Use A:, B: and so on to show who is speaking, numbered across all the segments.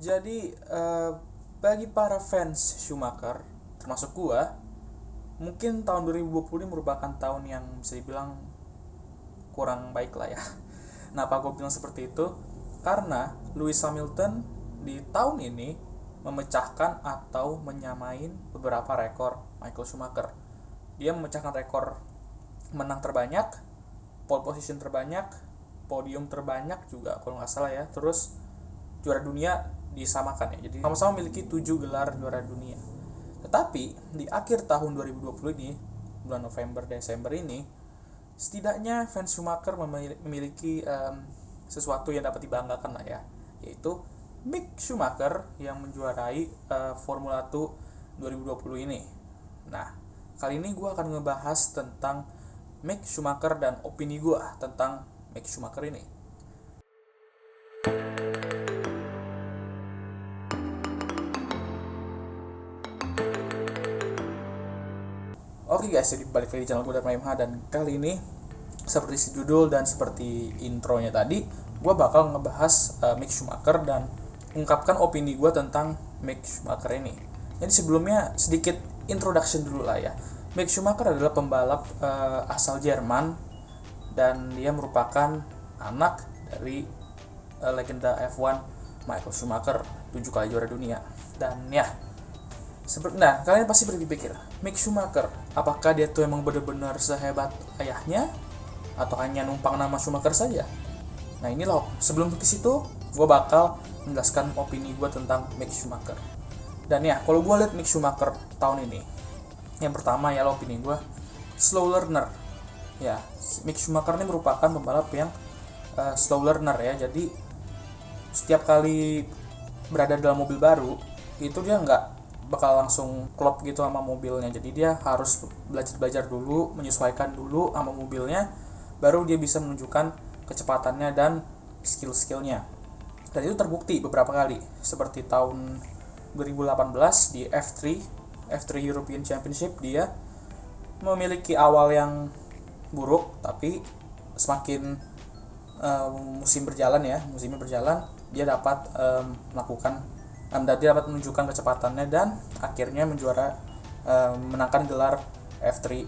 A: Jadi bagi para fans Schumacher, termasuk gua, mungkin tahun 2020 ini merupakan tahun yang bisa dibilang kurang baik lah ya. Kenapa gue bilang seperti itu? Karena Lewis Hamilton di tahun ini memecahkan atau menyamain beberapa rekor Michael Schumacher. Dia memecahkan rekor menang terbanyak, pole position terbanyak, podium terbanyak juga kalau nggak salah ya. Terus juara dunia disamakan ya. Jadi sama-sama memiliki 7 gelar juara dunia. Tetapi di akhir tahun 2020 ini, bulan November Desember ini, setidaknya fans Schumacher memiliki sesuatu yang dapat dibanggakan lah ya, yaitu Mick Schumacher yang menjuarai Formula 1 2020 ini. Nah, kali ini gue akan ngebahas tentang Mick Schumacher dan opini gue tentang Mick Schumacher ini. Oke guys, jadi balik lagi di channel gue Dharma MH, dan kali ini seperti si judul dan seperti intronya tadi, gue bakal ngebahas Mick Schumacher dan ungkapkan opini gue tentang Mick Schumacher ini. Jadi sebelumnya sedikit introduction dulu lah ya. Mick Schumacher adalah pembalap asal Jerman, dan dia merupakan anak dari legenda F1 Michael Schumacher, 7 kali juara dunia. Dan ya, nah, kalian pasti berpikir, Mick Schumacher, apakah dia tuh emang benar-benar sehebat ayahnya, atau hanya numpang nama Schumacher saja? Nah ini loh, sebelum ke situ, gue bakal menjelaskan opini gue tentang Mick Schumacher. Dan ya, kalau gue lihat Mick Schumacher tahun ini, yang pertama ya opini gue, slow learner. Ya, Mick Schumacher ini merupakan pembalap yang slow learner ya. Jadi setiap kali berada dalam mobil baru, itu dia nggak bakal langsung klop gitu sama mobilnya. Jadi dia harus belajar dulu, menyesuaikan dulu sama mobilnya, baru dia bisa menunjukkan kecepatannya dan skill-skillnya. Dan itu terbukti beberapa kali, seperti tahun 2018 di F3 European Championship. Dia memiliki awal yang buruk, tapi semakin musimnya berjalan, dia dapat dia dapat menunjukkan kecepatannya dan akhirnya menangkan gelar F3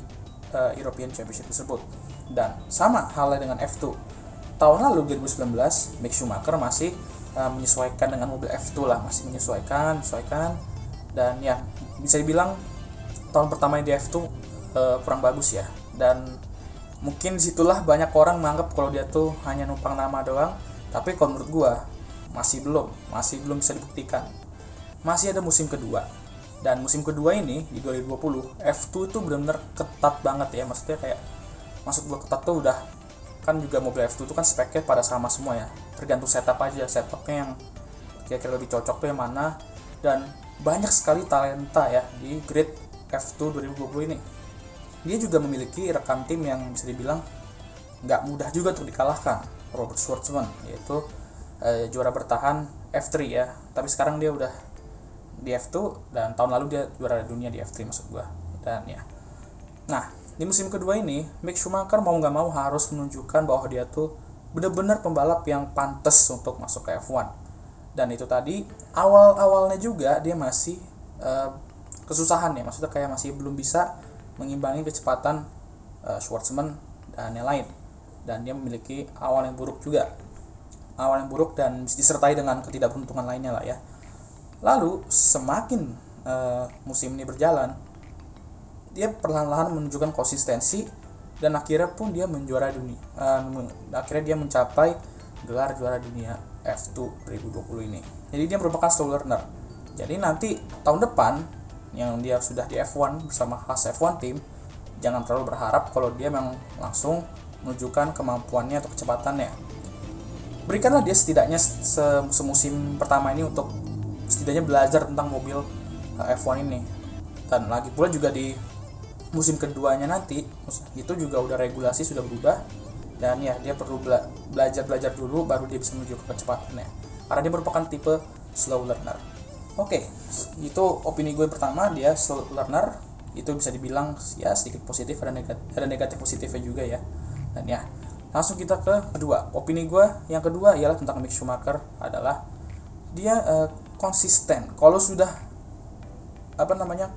A: European Championship tersebut. Dan sama halnya dengan F2. Tahun lalu 2019, Mick Schumacher masih menyesuaikan dengan mobil F2 lah, masih menyesuaikan. Dan ya, bisa dibilang tahun pertama di F2 kurang bagus ya. Dan mungkin disitulah banyak orang menganggap kalau dia tuh hanya numpang nama doang. Tapi kalau menurut gua masih belum bisa dibuktikan. Masih ada musim kedua. Dan musim kedua ini di 2020, F2 itu benar-benar ketat banget ya. Maksudnya kayak, maksud gua ketat tuh udah, kan juga mobil F2 itu kan speknya pada sama semua ya. Tergantung setup aja, setupnya yang kira-kira lebih cocok tuh yang mana. Dan banyak sekali talenta ya di grid F2 2020 ini. Dia juga memiliki rekan tim yang bisa dibilang nggak mudah juga untuk dikalahkan, Robert Shwartzman, yaitu juara bertahan F3 ya. Tapi sekarang dia udah di F2, dan tahun lalu dia juara dunia di F3 maksud gua. Dan ya, nah di musim kedua ini Mick Schumacher mau nggak mau harus menunjukkan bahwa dia tuh benar-benar pembalap yang pantas untuk masuk ke F1. Dan itu tadi awalnya juga dia masih kesusahan ya, maksudnya kayak masih belum bisa mengimbangi kecepatan Shwartzman dan yang lain. Dan dia memiliki awal yang buruk dan disertai dengan ketidakberuntungan lainnya lah ya. Lalu semakin musim ini berjalan, dia perlahan-lahan menunjukkan konsistensi, dan akhirnya pun dia menjuara dunia. Akhirnya dia mencapai gelar juara dunia F2 2020 ini. Jadi dia merupakan slow learner. Jadi nanti tahun depan yang dia sudah di F1 bersama Haas F1 team, jangan terlalu berharap kalau dia memang langsung menunjukkan kemampuannya atau kecepatannya. Berikanlah dia setidaknya semusim pertama ini untuk setidaknya belajar tentang mobil F1 ini. Dan lagi pula juga di musim keduanya nanti, itu juga udah regulasi sudah berubah, dan ya dia perlu belajar dulu baru dia bisa menuju ke kecepatannya, karena dia merupakan tipe slow learner. Oke, itu opini gue pertama, dia slow learner. Itu bisa dibilang ya sedikit positif, ada negatif positifnya juga ya. Dan ya, langsung kita ke kedua. Opini gue yang kedua ialah tentang Mick Schumacher adalah dia konsisten. Kalau sudah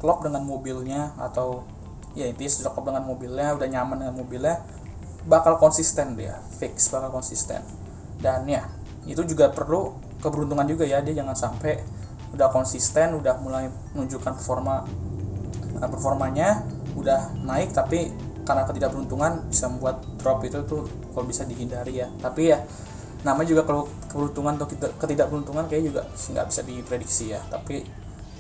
A: klop dengan mobilnya, atau ya intinya sudah klop dengan mobilnya, udah nyaman dengan mobilnya, bakal konsisten dia, fix bakal konsisten. Dan ya itu juga perlu keberuntungan juga ya, dia jangan sampai udah konsisten, udah mulai menunjukkan performanya udah naik, tapi karena ketidakberuntungan bisa membuat drop. Itu tuh kalau bisa dihindari ya. Tapi ya namanya juga kalau keberuntungan atau ketidakberuntungan kayak juga nggak bisa diprediksi ya. Tapi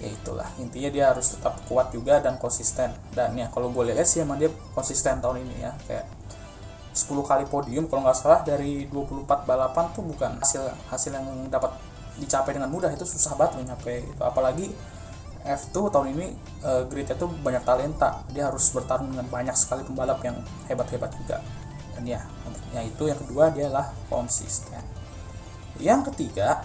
A: ya itulah, intinya dia harus tetap kuat juga dan konsisten. Dan ya kalau gue lihat sih emang dia konsisten tahun ini ya, kayak 10 kali podium kalau nggak salah dari 24 balapan tuh bukan hasil yang dapat dicapai dengan mudah. Itu susah banget nyampe itu, apalagi F2 tahun ini gridnya tuh banyak talenta, dia harus bertarung dengan banyak sekali pembalap yang hebat-hebat juga. Dan ya itu yang kedua, dia lah konsisten. Yang ketiga,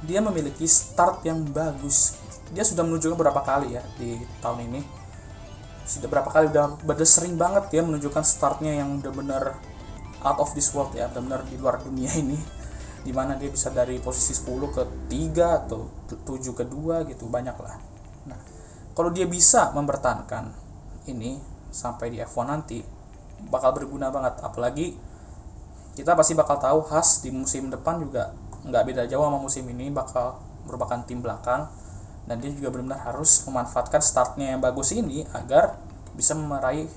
A: dia memiliki start yang bagus. Dia sudah menunjukkan berapa kali ya di tahun ini, sudah berapa kali, udah sering banget dia menunjukkan startnya yang benar-benar out of this world ya, benar-benar di luar dunia ini, dimana dia bisa dari posisi 10 ke 3 atau 7 ke 2 gitu, banyak lah. Nah, kalau dia bisa mempertahankan ini sampai di F1 nanti, bakal berguna banget. Apalagi kita pasti bakal tahu Haas di musim depan juga nggak beda jauh sama musim ini, bakal merupakan tim belakang. Dan dia juga benar-benar harus memanfaatkan startnya yang bagus ini agar bisa meraih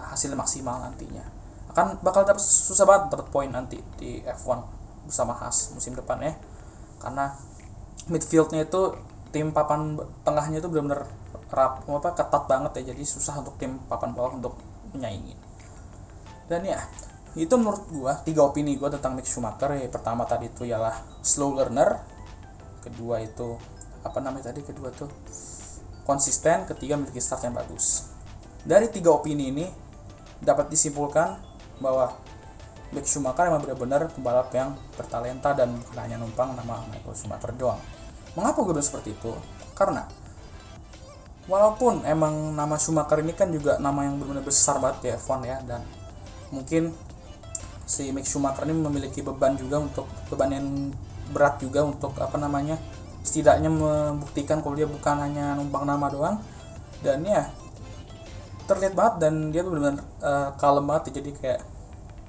A: hasil maksimal nantinya. Akan bakal susah banget dapat poin nanti di F1 bersama Haas musim depan ya, karena midfieldnya itu, tim papan tengahnya itu benar-benar ketat banget ya, jadi susah untuk tim papan bawah untuk menyaingi. Dan ya itu menurut gua 3 opini gua tentang Mick Schumacher ya. Pertama tadi itu ialah slow learner, kedua itu kedua tuh konsisten, ketiga memiliki start yang bagus. Dari 3 opini ini dapat disimpulkan bahwa Mick Schumacher memang benar-benar pembalap yang bertalenta dan bukan hanya numpang nama Michael Schumacher doang. Mengapa gue bilang seperti itu? Karena walaupun emang nama Schumacher ini kan juga nama yang benar-benar besar banget di F1 ya, dan mungkin si Mick Schumacher ini memiliki beban yang berat juga untuk setidaknya membuktikan kalau dia bukan hanya numpang nama doang. Dan ya terlihat banget, dan dia tuh benar-benar kalem banget ya, jadi kayak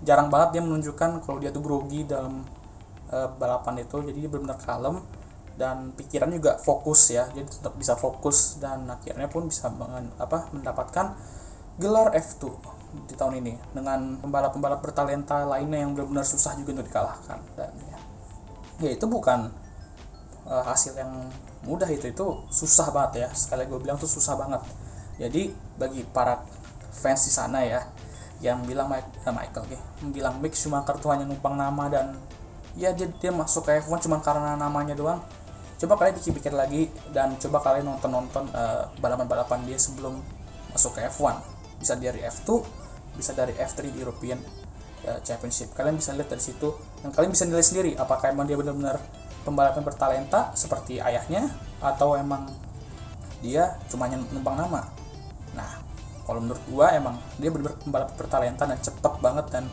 A: jarang banget dia menunjukkan kalau dia tuh grogi dalam balapan itu. Jadi dia benar-benar kalem dan pikiran juga fokus ya, dia tetap bisa fokus, dan akhirnya pun bisa mendapatkan gelar F2 di tahun ini dengan pembalap-pembalap bertalenta lainnya yang benar-benar susah juga untuk dikalahkan. Dan ya itu bukan hasil yang mudah, itu susah banget ya, sekali gue bilang tuh susah banget. Jadi bagi para fans di sana ya yang bilang bilang Mick Schumacher tuh hanya numpang nama dan ya dia masuk ke F1 cuma karena namanya doang, coba kalian pikir lagi dan coba kalian nonton balapan-balapan dia sebelum masuk ke F1, bisa dari F2, bisa dari F3 European Championship. Kalian bisa lihat dari situ dan kalian bisa nilai sendiri apakah emang dia benar-benar pembalap yang bertalenta seperti ayahnya atau emang dia cuma numpang nama. Nah, kalau menurut gua emang dia benar-benar pembalap bertalenta dan cepet banget dan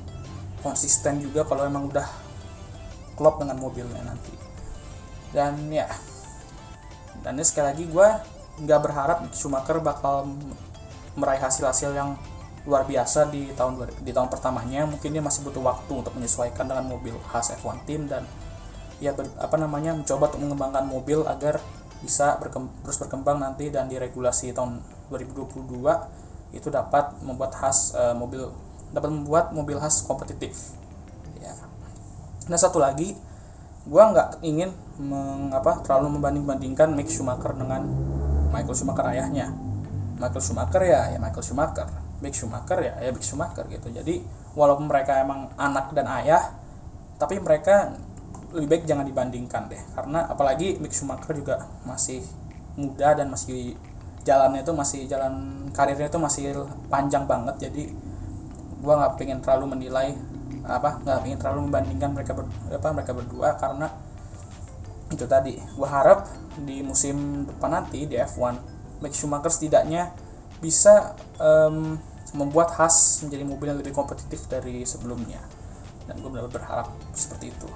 A: konsisten juga kalau emang udah klop dengan mobilnya nanti. Dan sekali lagi gua nggak berharap Schumacher bakal meraih hasil-hasil yang luar biasa di tahun pertamanya. Mungkin dia masih butuh waktu untuk menyesuaikan dengan mobil Haas F1 Team dan mencoba untuk mengembangkan mobil agar bisa terus berkembang nanti, dan di regulasi tahun 2022 itu dapat membuat mobil Haas kompetitif ya. Nah, satu lagi, gua nggak ingin terlalu membanding-bandingkan Mick Schumacher dengan Michael Schumacher ayahnya. Michael Schumacher ya Michael Schumacher, Mick Schumacher ya Mick Schumacher gitu. Jadi walaupun mereka emang anak dan ayah, tapi mereka lebih baik jangan dibandingkan deh, karena apalagi Mick Schumacher juga masih muda dan masih jalan karirnya itu masih panjang banget. Jadi gua nggak pengen terlalu membandingkan mereka berdua, karena itu tadi, gua harap di musim depan nanti di F1 Mick Schumacher setidaknya bisa membuat Haas menjadi mobil yang lebih kompetitif dari sebelumnya, dan gue benar-benar berharap seperti itu.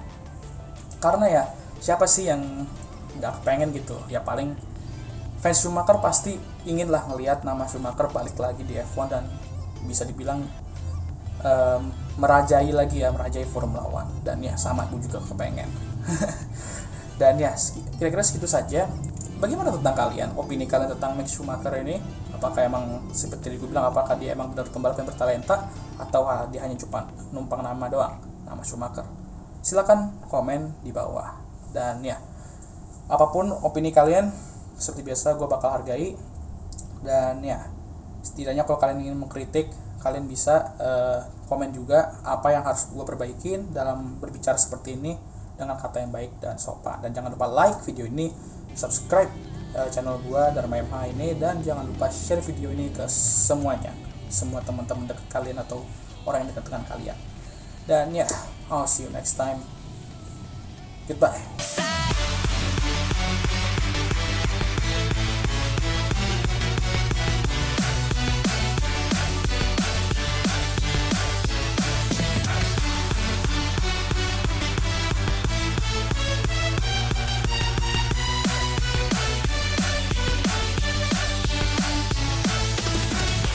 A: Karena ya siapa sih yang nggak kepengen gitu. Ya paling fans Schumacher pasti inginlah ngelihat nama Schumacher balik lagi di F1 dan bisa dibilang merajai Formula One. Dan ya sama aku juga kepengen. Dan ya kira-kira segitu saja. Bagaimana tentang kalian, opini kalian tentang Mick Schumacher ini? Apakah emang seperti gue bilang, apakah dia emang benar pembalap yang bertalenta, atau dia hanya cuma numpang nama doang, nama Schumacher? Silakan komen di bawah. Dan ya, apapun opini kalian, seperti biasa gue bakal hargai. Dan ya, setidaknya kalau kalian ingin mengkritik, kalian bisa komen juga apa yang harus gue perbaikin dalam berbicara seperti ini dengan kata yang baik dan sopan. Dan jangan lupa like video ini, subscribe channel gue Dharma MH ini, dan jangan lupa share video ini ke semuanya, semua teman-teman dekat kalian atau orang yang dekat dengan kalian. Dan ya, I'll see you next time. Goodbye.